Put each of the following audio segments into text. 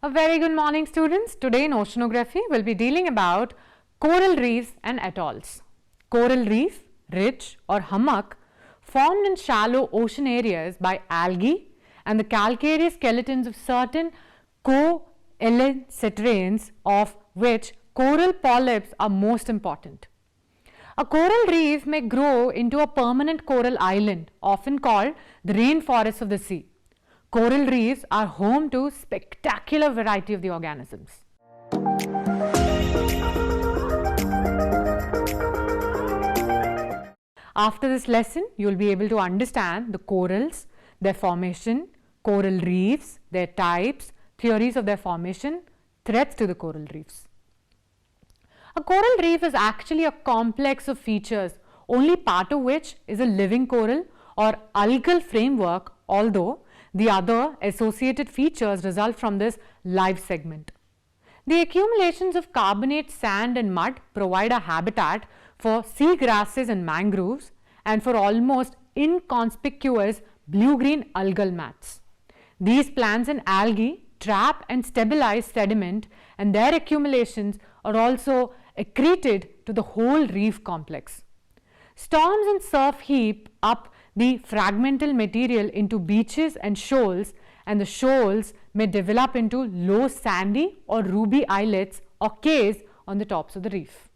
A very good morning, students. Today in oceanography we'll be dealing about coral reefs and atolls. Coral reef, ridge or hummock formed in shallow ocean areas by algae and the calcareous skeletons of certain coelencetranes, of which coral polyps are most important. A coral reef may grow into a permanent coral island, often called the rainforests of the sea. Coral reefs are home to spectacular variety of the organisms. After this lesson, you will be able to understand the corals, their formation, coral reefs, their types, theories of their formation, threats to the coral reefs. A coral reef is actually a complex of features, only part of which is a living coral or algal framework, although the other associated features result from this live segment. The accumulations of carbonate, sand and mud provide a habitat for sea grasses and mangroves and for almost inconspicuous blue-green algal mats. These plants and algae trap and stabilize sediment, and their accumulations are also accreted to the whole reef complex. Storms and surf heap up the fragmental material into beaches and shoals, and the shoals may develop into low sandy or ruby islets or cays on the tops of the reef.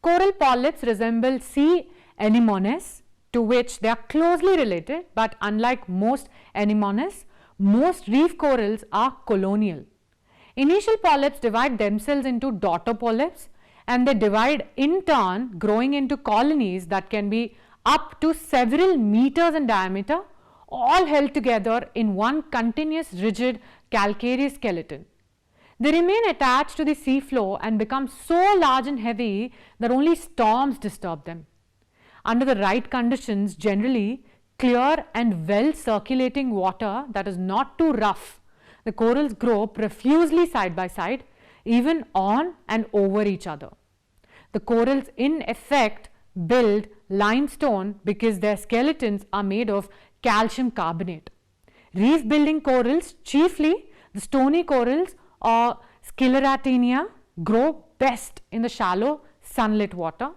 Coral polyps resemble sea anemones, to which they are closely related, but unlike most anemones, most reef corals are colonial. Initial polyps divide themselves into daughter polyps, and they divide in turn, growing into colonies that can be up to several meters in diameter, all held together in one continuous rigid calcareous skeleton. They remain attached to the sea floor and become so large and heavy that only storms disturb them. Under the right conditions, generally clear and well circulating water that is not too rough, the corals grow profusely side by side, even on and over each other. The corals in effect build limestone because their skeletons are made of calcium carbonate. Reef building corals, chiefly the stony corals or Scleratania, grow best in the shallow sunlit water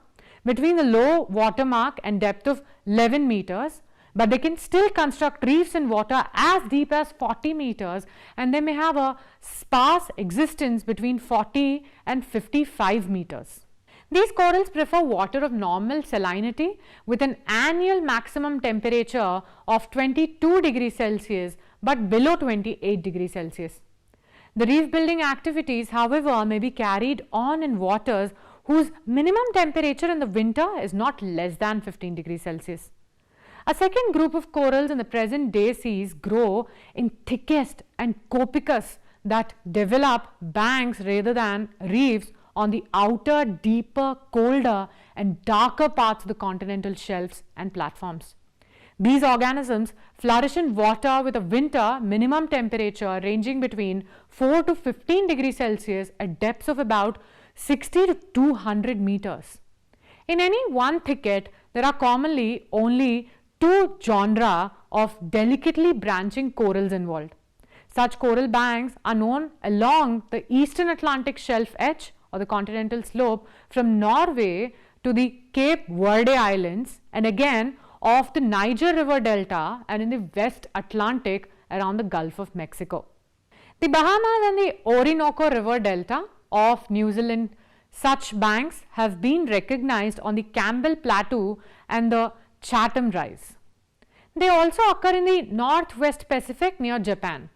between the low water mark and depth of 11 meters, but they can still construct reefs in water as deep as 40 meters, and they may have a sparse existence between 40 and 55 meters. These corals prefer water of normal salinity with an annual maximum temperature of 22 degrees Celsius but below 28 degrees Celsius. The reef building activities, however, may be carried on in waters whose minimum temperature in the winter is not less than 15 degrees Celsius. A second group of corals in the present day seas grow in thickest and copicus that develop banks rather than reefs on the outer, deeper, colder and darker parts of the continental shelves and platforms. These organisms flourish in water with a winter minimum temperature ranging between 4 to 15 degrees Celsius at depths of about 60 to 200 meters. In any one thicket, there are commonly only two genera of delicately branching corals involved. Such coral banks are known along the eastern Atlantic shelf edge or the continental slope from Norway to the Cape Verde Islands, and again off the Niger River Delta and in the West Atlantic around the Gulf of Mexico. The Bahamas and the Orinoco River Delta of New Zealand, such banks have been recognized on the Campbell Plateau and the Chatham Rise. They also occur in the Northwest Pacific near Japan.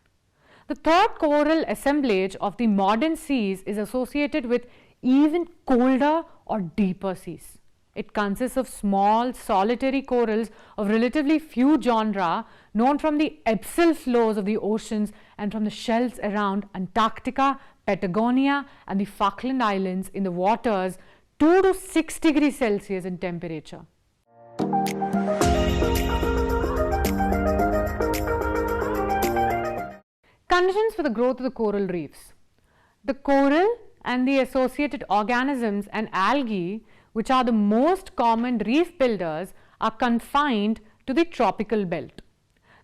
The third coral assemblage of the modern seas is associated with even colder or deeper seas. It consists of small solitary corals of relatively few genera known from the abyssal floors of the oceans and from the shelves around Antarctica, Patagonia and the Falkland Islands in the waters 2 to 6 degrees Celsius in temperature. Conditions for the growth of the coral reefs. The coral and the associated organisms and algae, which are the most common reef builders, are confined to the tropical belt.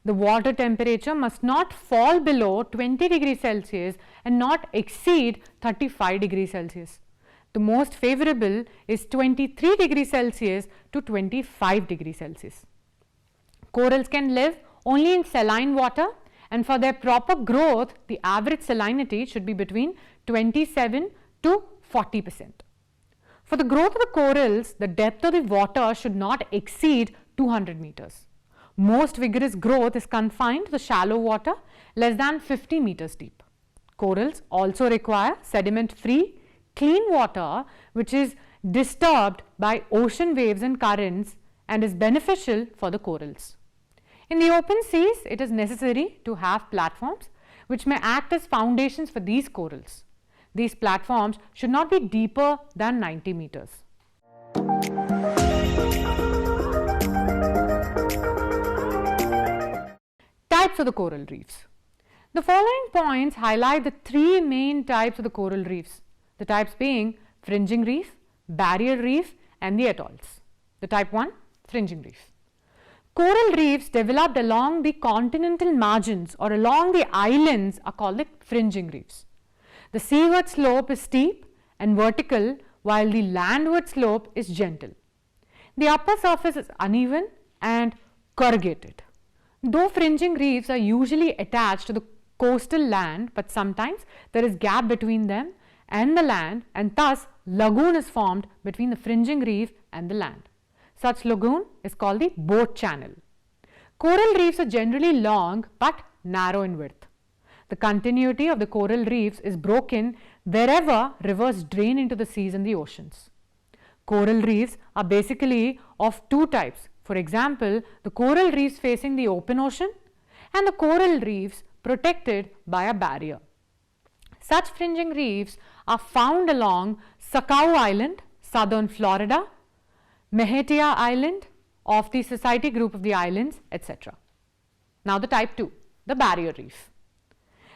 the water temperature must not fall below 20 degrees Celsius and not exceed 35 degrees Celsius. The most favorable is 23 degrees Celsius to 25 degrees Celsius. Corals can live only in saline water, and for their proper growth, the average salinity should be between 27 to 40%. For the growth of the corals, the depth of the water should not exceed 200 meters. Most vigorous growth is confined to the shallow water less than 50 meters deep. Corals also require sediment-free, clean water which is disturbed by ocean waves and currents and is beneficial for the corals. In the open seas, it is necessary to have platforms which may act as foundations for these corals. These platforms should not be deeper than 90 meters. Types of the coral reefs. The following points highlight the three main types of the coral reefs. The types being fringing reef, barrier reef and the atolls. The type 1, fringing reef. Coral reefs developed along the continental margins or along the islands are called the fringing reefs. The seaward slope is steep and vertical while the landward slope is gentle. The upper surface is uneven and corrugated. Though fringing reefs are usually attached to the coastal land, but sometimes there is gap between them and the land, and thus lagoon is formed between the fringing reef and the land. Such lagoon is called the boat channel. Coral reefs are generally long but narrow in width. The continuity of the coral reefs is broken wherever rivers drain into the seas and the oceans. Coral reefs are basically of two types. For example, the coral reefs facing the open ocean and the coral reefs protected by a barrier. Such fringing reefs are found along Sakau Island, southern Florida, Mehetia Island of the Society Group of the Islands, etc. Now the type 2, the barrier reef.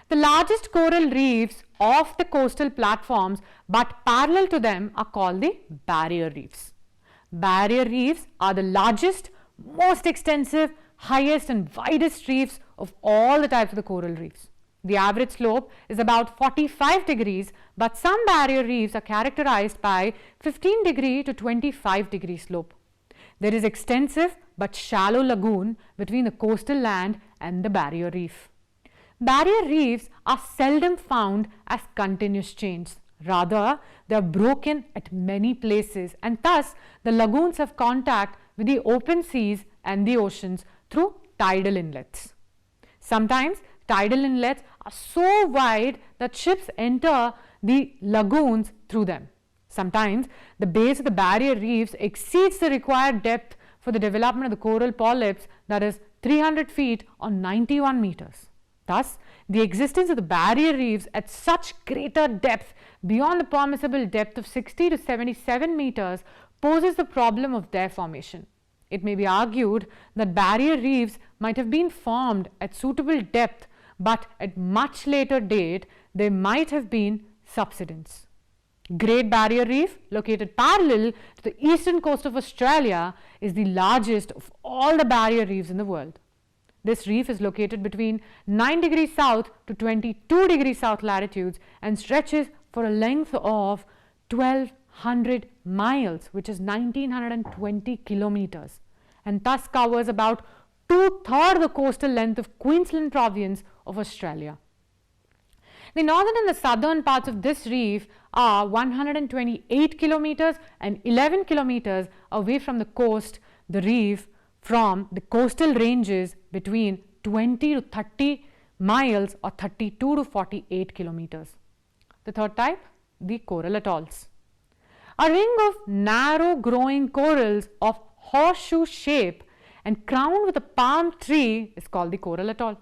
The largest coral reefs off the coastal platforms but parallel to them are called the barrier reefs. Barrier reefs are the largest, most extensive, highest and widest reefs of all the types of the coral reefs. The average slope is about 45 degrees, but some barrier reefs are characterized by 15 degree to 25 degree slope. There is extensive but shallow lagoon between the coastal land and the barrier reef. Barrier reefs are seldom found as continuous chains. Rather, they are broken at many places, and thus the lagoons have contact with the open seas and the oceans through tidal inlets. Sometimes tidal inlets are so wide that ships enter the lagoons through them. Sometimes the base of the barrier reefs exceeds the required depth for the development of the coral polyps, that is 300 feet or 91 meters. Thus, the existence of the barrier reefs at such greater depth beyond the permissible depth of 60 to 77 meters poses the problem of their formation. It may be argued that barrier reefs might have been formed at suitable depth, but at much later date they might have been subsidence. Great Barrier Reef, located parallel to the eastern coast of Australia, is the largest of all the barrier reefs in the world. This reef is located between 9 degrees south to 22 degrees south latitudes and stretches for a length of 1200 miles, which is 1920 kilometers, and thus covers about 2/3 of the coastal length of Queensland province of Australia. The northern and the southern parts of this reef are 128 kilometers and 11 kilometers away from the coast. The reef from the coastal ranges between 20 to 30 miles or 32 to 48 kilometers. The third type, the coral atolls. A ring of narrow growing corals of horseshoe shape and crowned with a palm tree is called the coral atoll.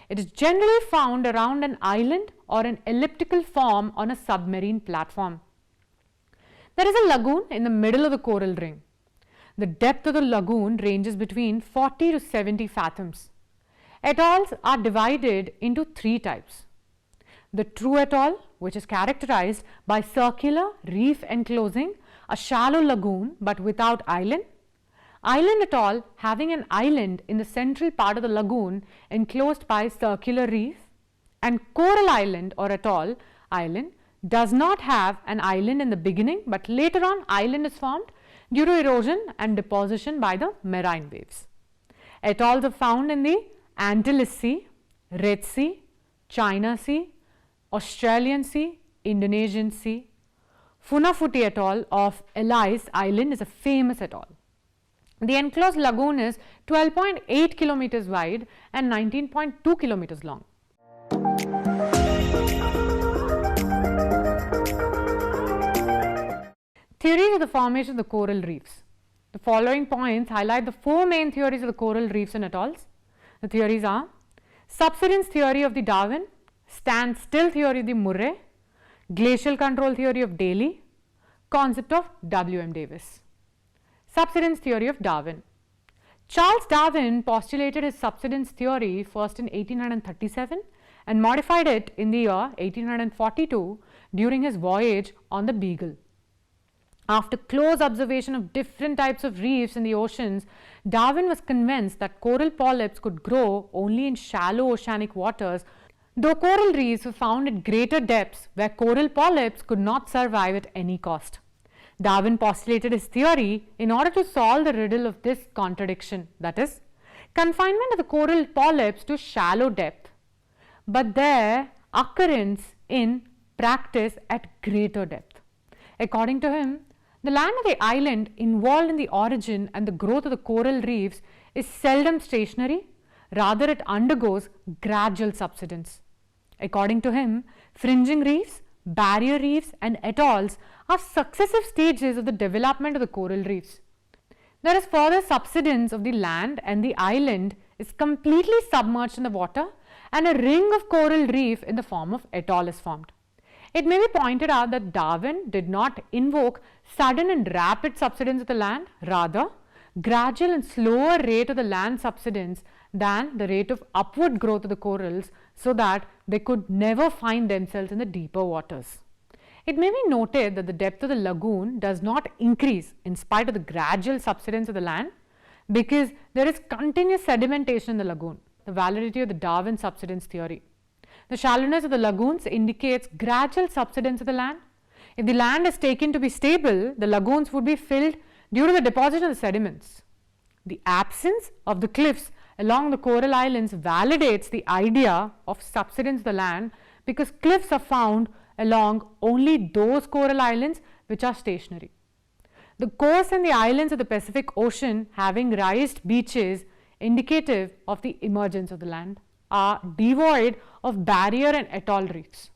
It is generally found around an island or an elliptical form on a submarine platform. There is a lagoon in the middle of the coral ring. The depth of the lagoon ranges between 40 to 70 fathoms. Atolls are divided into three types. The true atoll, which is characterized by circular reef enclosing a shallow lagoon but without island. Island atoll having an island in the central part of the lagoon enclosed by circular reef, and coral island or atoll island does not have an island in the beginning, but later on island is formed due to erosion and deposition by the marine waves. Atolls are found in the Antilles Sea, Red Sea, China Sea, Australian Sea, Indonesian Sea. Funafuti Atoll of Ellice Island is a famous atoll. The enclosed lagoon is 12.8 kilometers wide and 19.2 kilometers long. Theories of the formation of the coral reefs. The following points highlight the four main theories of the coral reefs and atolls. The theories are subsidence theory of the Darwin, standstill theory of the Murray, glacial control theory of Daly, concept of W.M. Davis. Subsidence theory of Darwin. Charles Darwin postulated his subsidence theory first in 1837 and modified it in the year 1842 during his voyage on the Beagle. After close observation of different types of reefs in the oceans, Darwin was convinced that coral polyps could grow only in shallow oceanic waters, though coral reefs were found at greater depths where coral polyps could not survive at any cost. Darwin postulated his theory in order to solve the riddle of this contradiction, that is, confinement of the coral polyps to shallow depth, but their occurrence in practice at greater depth. According to him, the land of the island involved in the origin and the growth of the coral reefs is seldom stationary, rather it undergoes gradual subsidence. According to him, fringing reefs, barrier reefs and atolls are successive stages of the development of the coral reefs. There is further subsidence of the land and the island is completely submerged in the water and a ring of coral reef in the form of atoll is formed. It may be pointed out that Darwin did not invoke sudden and rapid subsidence of the land, rather gradual and slower rate of the land subsidence than the rate of upward growth of the corals, so that they could never find themselves in the deeper waters. It may be noted that the depth of the lagoon does not increase in spite of the gradual subsidence of the land, because there is continuous sedimentation in the lagoon, the validity of the Darwin subsidence theory. The shallowness of the lagoons indicates gradual subsidence of the land. If the land is taken to be stable, the lagoons would be filled due to the deposition of the sediments. The absence of the cliffs along the coral islands validates the idea of subsidence of the land, because cliffs are found along only those coral islands which are stationary. The coast and the islands of the Pacific Ocean having raised beaches indicative of the emergence of the land are devoid of barrier and atoll reefs.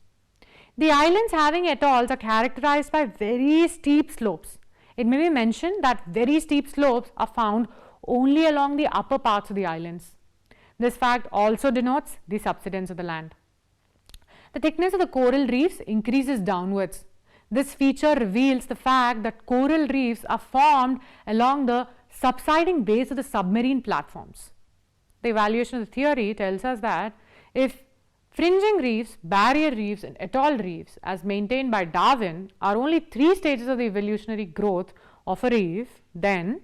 The islands having atolls are characterized by very steep slopes. It may be mentioned that very steep slopes are found only along the upper parts of the islands. This fact also denotes the subsidence of the land. The thickness of the coral reefs increases downwards. This feature reveals the fact that coral reefs are formed along the subsiding base of the submarine platforms. The evaluation of the theory tells us that if fringing reefs, barrier reefs and atoll reefs, as maintained by Darwin, are only three stages of the evolutionary growth of a reef, then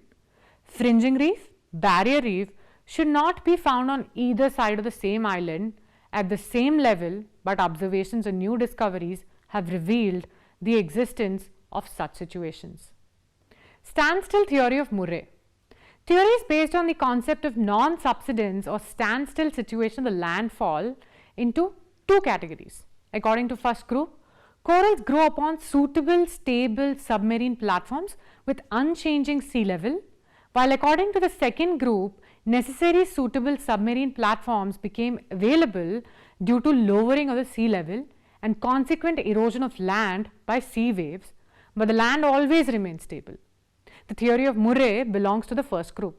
fringing reef, barrier reef should not be found on either side of the same island at the same level, but observations and new discoveries have revealed the existence of such situations. Standstill theory of Murray. Theories based on the concept of non-subsidence or standstill situation of the land fall into two categories. According to first group, corals grow upon suitable, stable submarine platforms with unchanging sea level, while according to the second group, necessary suitable submarine platforms became available due to lowering of the sea level and consequent erosion of land by sea waves, but the land always remains stable. The theory of Murray belongs to the first group.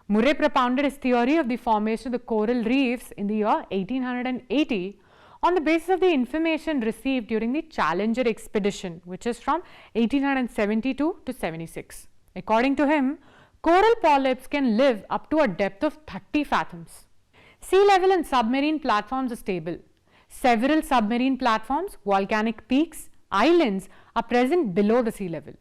Murray propounded his theory of the formation of the coral reefs in the year 1880 on the basis of the information received during the Challenger expedition, which is from 1872 to 76. According to him, coral polyps can live up to a depth of 30 fathoms. Sea level and submarine platforms are stable. Several submarine platforms, volcanic peaks, islands are present below the sea level.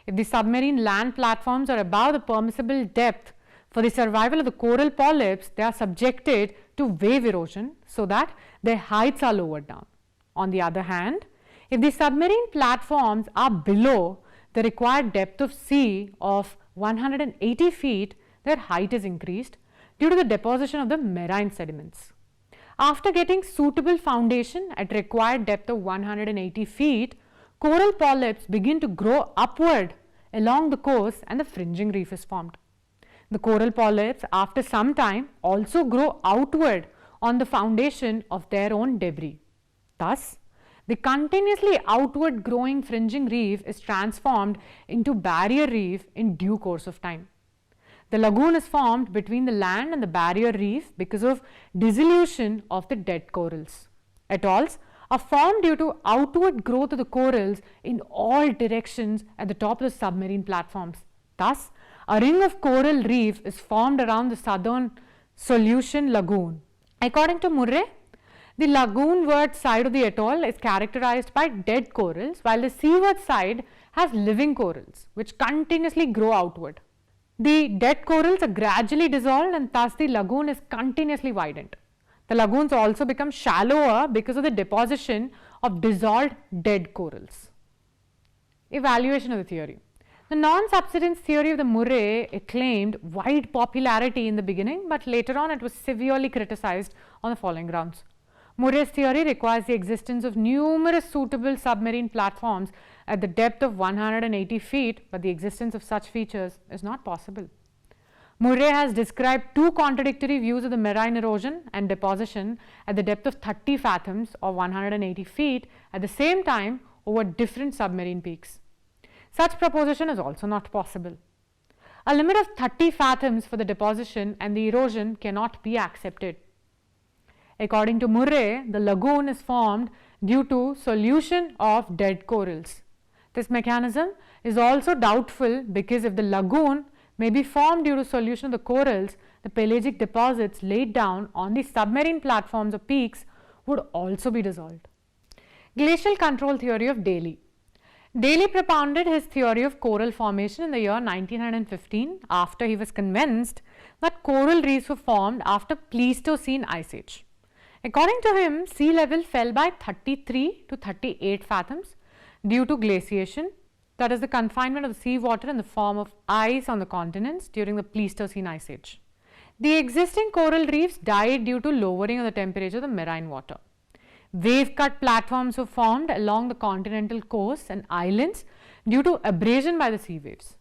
If the submarine land platforms are above the permissible depth for the survival of the coral polyps, they are subjected to wave erosion so that their heights are lowered down. On the other hand, if the submarine platforms are below the required depth of sea of 180 feet, their height is increased due to the deposition of the marine sediments. After getting suitable foundation at required depth of 180 feet, coral polyps begin to grow upward along the coast and the fringing reef is formed. The coral polyps after some time also grow outward on the foundation of their own debris. Thus, the continuously outward growing fringing reef is transformed into barrier reef in due course of time. The lagoon is formed between the land and the barrier reef because of dissolution of the dead corals. Atolls are formed due to outward growth of the corals in all directions at the top of the submarine platforms. Thus, a ring of coral reef is formed around the southern solution lagoon. According to Murray, the lagoonward side of the atoll is characterized by dead corals, while the seaward side has living corals which continuously grow outward. The dead corals are gradually dissolved and thus the lagoon is continuously widened. The lagoons also become shallower because of the deposition of dissolved dead corals. Evaluation of the theory. The non-subsidence theory of the Murray claimed wide popularity in the beginning, but later on it was severely criticized on the following grounds. Murray's theory requires the existence of numerous suitable submarine platforms at the depth of 180 feet, but the existence of such features is not possible. Murray has described two contradictory views of the marine erosion and deposition at the depth of 30 fathoms or 180 feet at the same time over different submarine peaks. Such proposition is also not possible. A limit of 30 fathoms for the deposition and the erosion cannot be accepted. According to Murray, the lagoon is formed due to solution of dead corals. This mechanism is also doubtful because if the lagoon may be formed due to solution of the corals, the pelagic deposits laid down on the submarine platforms or peaks would also be dissolved. Glacial control theory of Daly. Daly propounded his theory of coral formation in the year 1915 after he was convinced that coral reefs were formed after Pleistocene Ice Age. According to him, sea level fell by 33 to 38 fathoms due to glaciation, that is the confinement of the sea water in the form of ice on the continents during the Pleistocene Ice Age. The existing coral reefs died due to lowering of the temperature of the marine water. Wave-cut platforms were formed along the continental coasts and islands due to abrasion by the sea waves.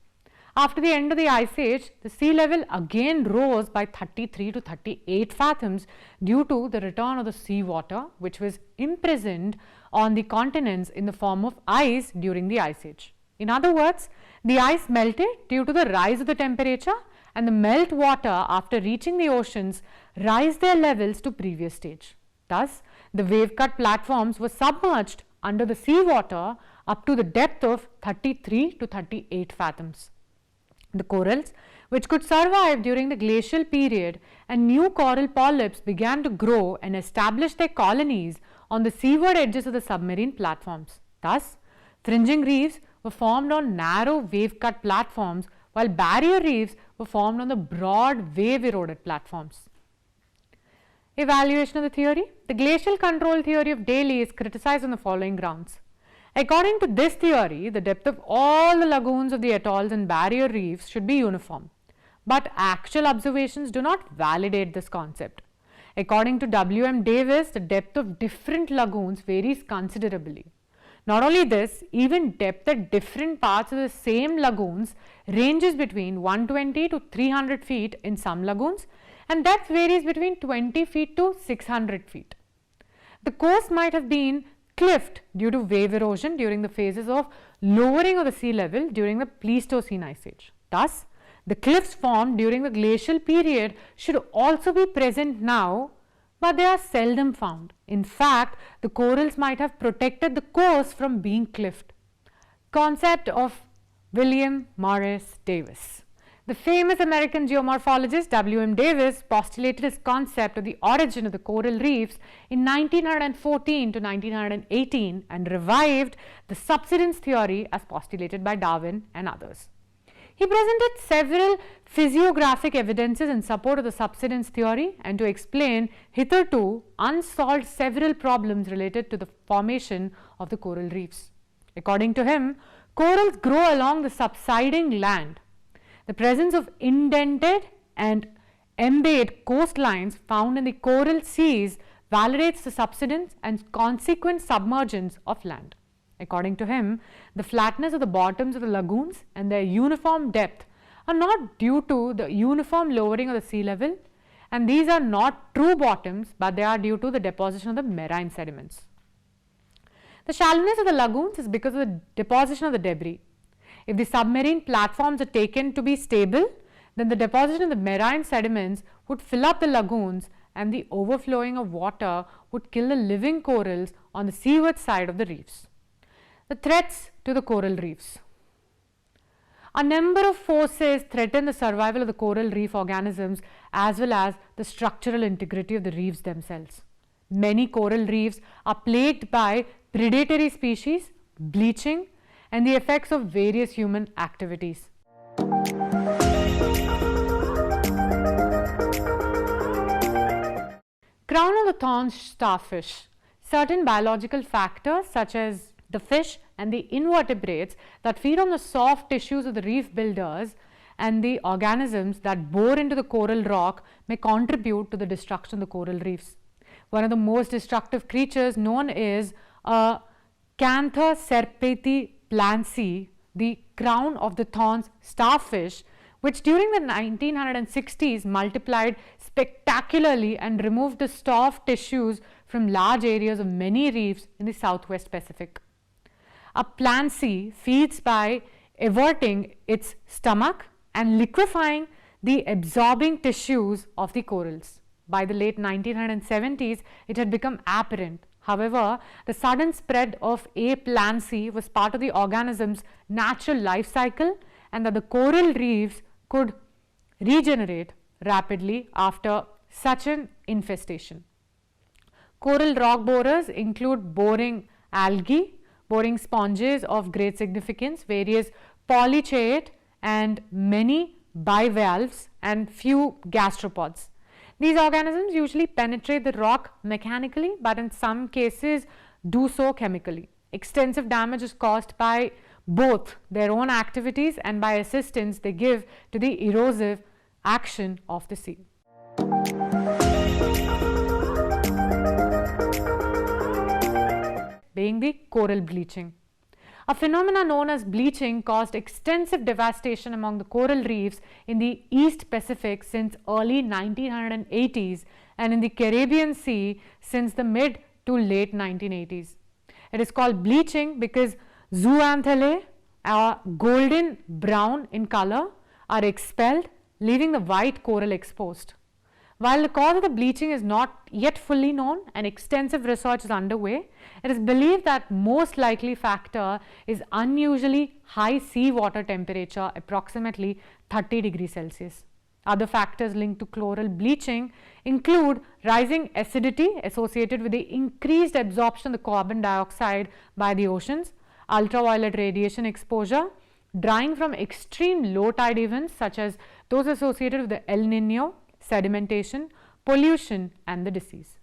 After the end of the Ice Age, the sea level again rose by 33 to 38 fathoms due to the return of the sea water, which was imprisoned on the continents in the form of ice during the Ice Age. In other words, the ice melted due to the rise of the temperature, and the melt water after reaching the oceans rise their levels to previous stage. Thus, the wave-cut platforms were submerged under the sea water up to the depth of 33 to 38 fathoms. The corals, which could survive during the glacial period, and new coral polyps began to grow and establish their colonies on the seaward edges of the submarine platforms. Thus, fringing reefs were formed on narrow wave-cut platforms, while barrier reefs were formed on the broad wave-eroded platforms. Evaluation of the theory. The glacial control theory of Daly is criticized on the following grounds. According to this theory, the depth of all the lagoons of the atolls and barrier reefs should be uniform, but actual observations do not validate this concept. According to W.M. Davis, the depth of different lagoons varies considerably. Not only this, even depth at different parts of the same lagoons ranges between 120 to 300 feet in some lagoons, and depth varies between 20 feet to 600 feet. The coast might have been cliffed due to wave erosion during the phases of lowering of the sea level during the Pleistocene Ice Age. Thus, the cliffs formed during the glacial period should also be present now, but they are seldom found. In fact, the corals might have protected the coast from being cliffed. Concept of William Morris Davis. The famous American geomorphologist W.M. Davis postulated his concept of the origin of the coral reefs in 1914 to 1918 and revived the subsidence theory as postulated by Darwin and others. He presented several physiographic evidences in support of the subsidence theory and to explain hitherto unsolved several problems related to the formation of the coral reefs. According to him, corals grow along the subsiding land. The presence of indented and embayed coastlines found in the coral seas validates the subsidence and consequent submergence of land. According to him, the flatness of the bottoms of the lagoons and their uniform depth are not due to the uniform lowering of the sea level, and these are not true bottoms, but they are due to the deposition of the marine sediments. The shallowness of the lagoons is because of the deposition of the debris. If the submarine platforms are taken to be stable, then the deposition of the marine sediments would fill up the lagoons and the overflowing of water would kill the living corals on the seaward side of the reefs. The threats to the coral reefs. A number of forces threaten the survival of the coral reef organisms as well as the structural integrity of the reefs themselves. Many coral reefs are plagued by predatory species, bleaching, and the effects of various human activities. Crown of the thorns starfish. Certain biological factors such as the fish and the invertebrates that feed on the soft tissues of the reef builders and the organisms that bore into the coral rock may contribute to the destruction of the coral reefs. One of the most destructive creatures known is a Cantha serpenti plancy, the crown of the thorns starfish, which during the 1960s multiplied spectacularly and removed the soft tissues from large areas of many reefs in the Southwest Pacific. A plancy feeds by everting its stomach and liquefying the absorbing tissues of the corals. By the late 1970s, it had become apparent. However, the sudden spread of A. plancy was part of the organism's natural life cycle and that the coral reefs could regenerate rapidly after such an infestation. Coral rock borers include boring algae, boring sponges of great significance, various polychaete and many bivalves and few gastropods. These organisms usually penetrate the rock mechanically, but in some cases do so chemically. Extensive damage is caused by both their own activities and by assistance they give to the erosive action of the sea. Being the coral bleaching. A phenomenon known as bleaching caused extensive devastation among the coral reefs in the East Pacific since early 1980s and in the Caribbean Sea since the mid to late 1980s. It is called bleaching because zooanthellae are golden brown in color are expelled, leaving the white coral exposed. While the cause of the bleaching is not yet fully known and extensive research is underway, it is believed that most likely factor is unusually high seawater temperature, approximately 30 degrees Celsius. Other factors linked to coral bleaching include rising acidity associated with the increased absorption of the carbon dioxide by the oceans, ultraviolet radiation exposure, drying from extreme low tide events such as those associated with the El Niño, sedimentation, pollution and the disease.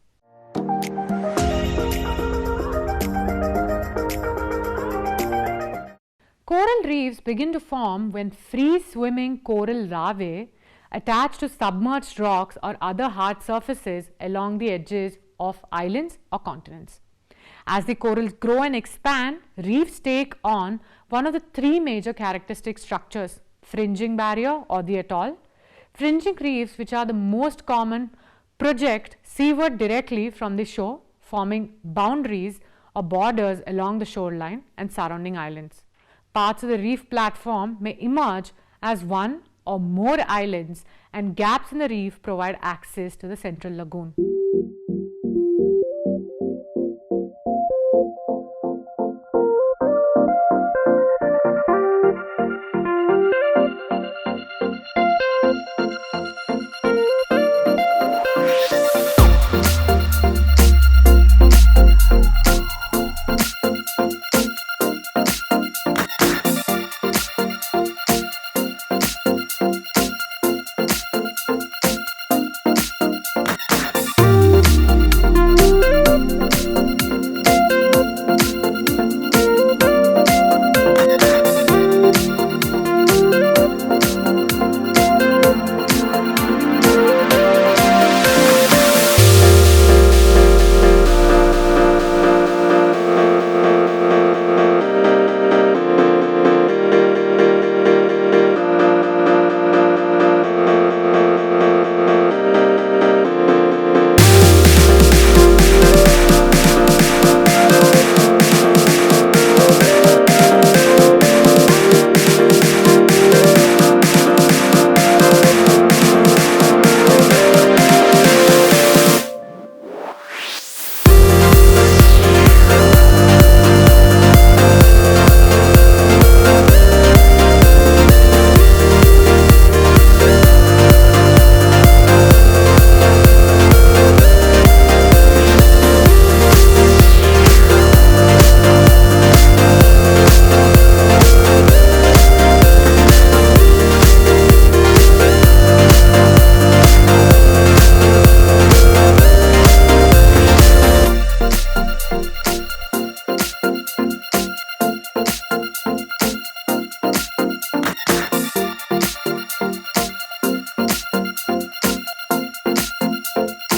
Coral reefs begin to form when free-swimming coral larvae attach to submerged rocks or other hard surfaces along the edges of islands or continents. As the corals grow and expand, reefs take on one of the three major characteristic structures: fringing barrier or the atoll. Fringing reefs, which are the most common, project seaward directly from the shore, forming boundaries or borders along the shoreline and surrounding islands. Parts of the reef platform may emerge as one or more islands, and gaps in the reef provide access to the central lagoon.